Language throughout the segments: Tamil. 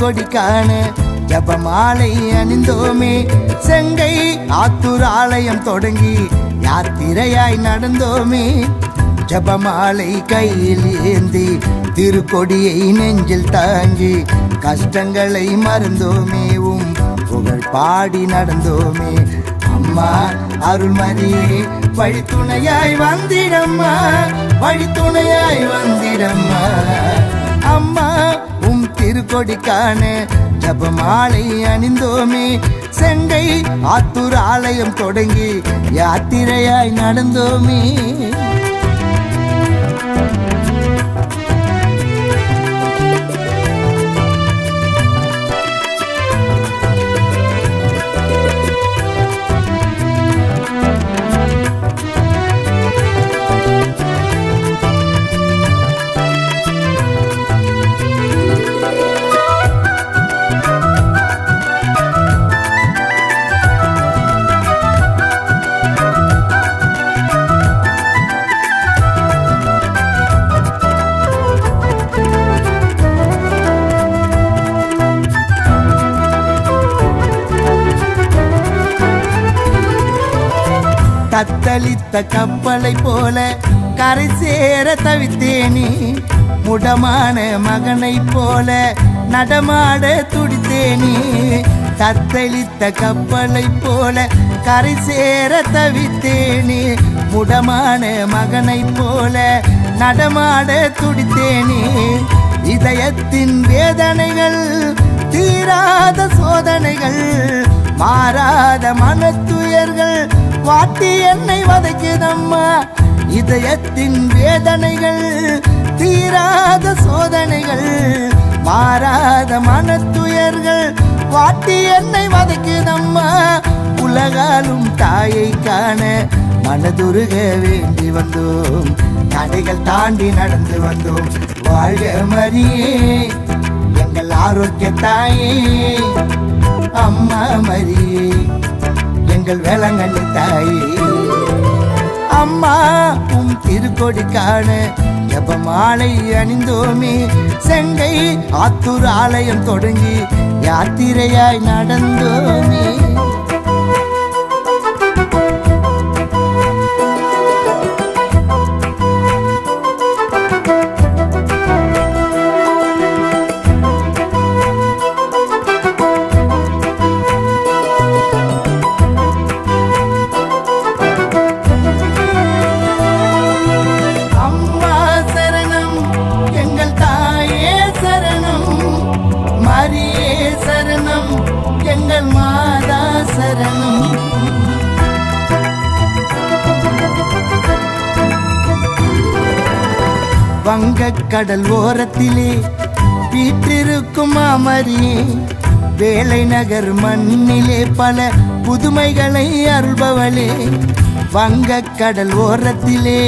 திருக்கொடி காண ஜபமாலை அணிந்தோமே. செங்கை ஆத்தூர் ஆலயம் தொடங்கி யாத்திரையாய் நடந்தோமே. ஜபமாலை கையில் ஏந்தி திருக்கொடியை நெஞ்சில் தாங்கி கஷ்டங்களை மறந்தோமே. புகழ் பாடி நடந்தோமே. அம்மா அருள்மரியே வழித்துணையாய் வந்திடம்மா, வழித்துணையாய் வந்திடம்மா. அம்மா திருக்கொடி காண ஜபமாலை அணிந்தோமே. செங்கை ஆத்தூர் ஆலயம் தொடங்கி யாத்திரையாய் நடந்தோமே. தத்தளித்த கப்பலை போல கரை சேர தவித்தேனே. முடமான மகனை போல நடமாட துடித்தேனே. தத்தளித்த கப்பலை போல கரை சேர தவித்தேனே. முடமான மகனை போல நடமாட துடித்தேனே. இதயத்தின் வேதனைகள் தீராத சோதனைகள் மாறாத மனத்துயர்கள் வாட்டி என்னை வதைக்குதம்மா. இதயத்தின் வேதனைகள் தீராத சோதனைகள் மாறாத மனத்துயர்கள் வாட்டி என்னை வதைக்குதம்மா. உலகாலும் தாயை காண மனதுருக வேண்டி வந்தோம். தடைகள் தாண்டி நடந்து வந்தோம். வாழ்க மரியே எங்கள் ஆரோக்கிய தாயே. அம்மா மரியே எங்கள் வேளாங்கண்ணி தாயே. அம்மா திருக்கொடி காண ஜபமாலை அணிந்தோமே. செங்கை ஆத்தூர் ஆலயம் தொடங்கி யாத்திரையாய் நடந்தோமே. வங்கக்கடல் ஓரத்திலே வீற்றிருக்கும் மாமரியே. வேலை நகர் மண்ணிலே பல புதுமைகளை அருள்பவளே. வங்கக்கடல் ஓரத்திலே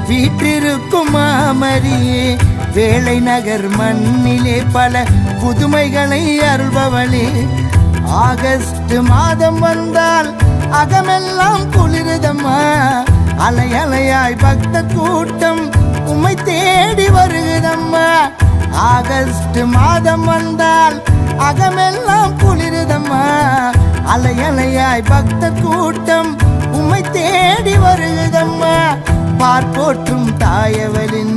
வீற்றிருக்கும் மாமரியே. வேலை நகர் மண்ணிலே பல புதுமைகளை அருள்பவளே. ஆகஸ்ட் மாதம் வந்தால் அகமெல்லாம் குளிருதம்மா. அலை அலையாய் பக்த கூட்டம் உம்மை தேடி வருகுதம்மா. ஆகஸ்ட் மாதம் வந்தால் அகமெல்லாம் குளிருதம்மா. அலை அலையாய் பக்த கூட்டம் உம்மை தேடி வருகுதம்மா. பார்ப்போற்றும் தாயவளின்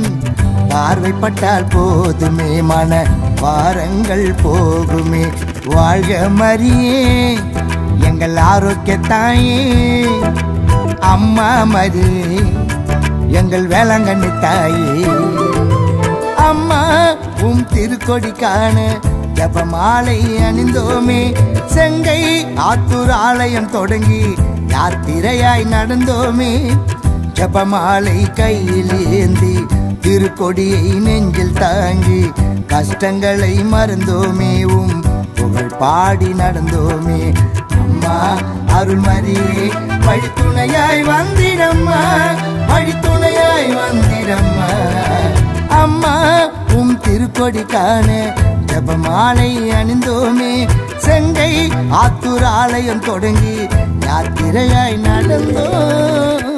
பார்வைப்பட்டால் போதுமே மன வாரங்கள் போகுமே. வாழ்க மரியே எங்கள் ஆரோக்கிய தாயே. அம்மா மரியே எங்கள் வேளாங்கண்ணி தாயே. அம்மா திருக்கொடி காண ஜபமாலை அணிந்தோமே. செங்கை ஆத்தூர் ஆலயம் தொடங்கி யாத்திரையாய் நடந்தோமே. ஜபமாலை கையில் ஏந்தி திருக்கொடியை நெஞ்சில் தாங்கி கஷ்டங்களை மறந்தோமே. புகழ் பாடி நடந்தோமே. அம்மா அருள்மரியே வழித்துணையாய் வந்திடம்மா, வழித்துணையாய் வந்திடம்மா. அம்மா திருக்கொடி காண ஜபமாலை அணிந்தோமே. செங்கை ஆத்தூர் ஆலயம் தொடங்கி யாத்திரையாய் நடந்தோம்.